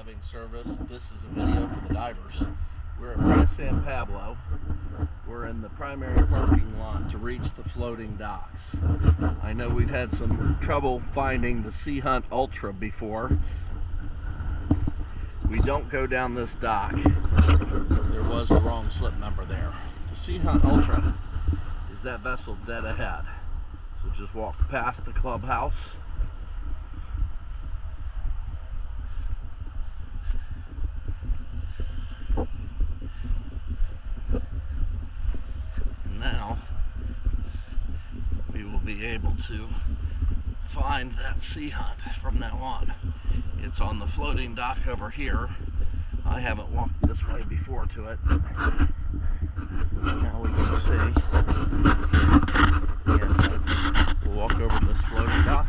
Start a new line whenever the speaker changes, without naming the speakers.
diving service. This is a video for the divers. We're at San Pablo. We're in the primary parking lot to reach the floating docks. I know we've had some trouble finding the Seahunt Ultra before. We don't go down this dock. There was the wrong slip number there. The Seahunt Ultra is that vessel dead ahead. So just walk past the clubhouse. Now we will be able to find that Seahunt from now on. It's on the floating dock over here. I haven't walked this way before to it. Now we can see. And we'll walk over to this floating dock.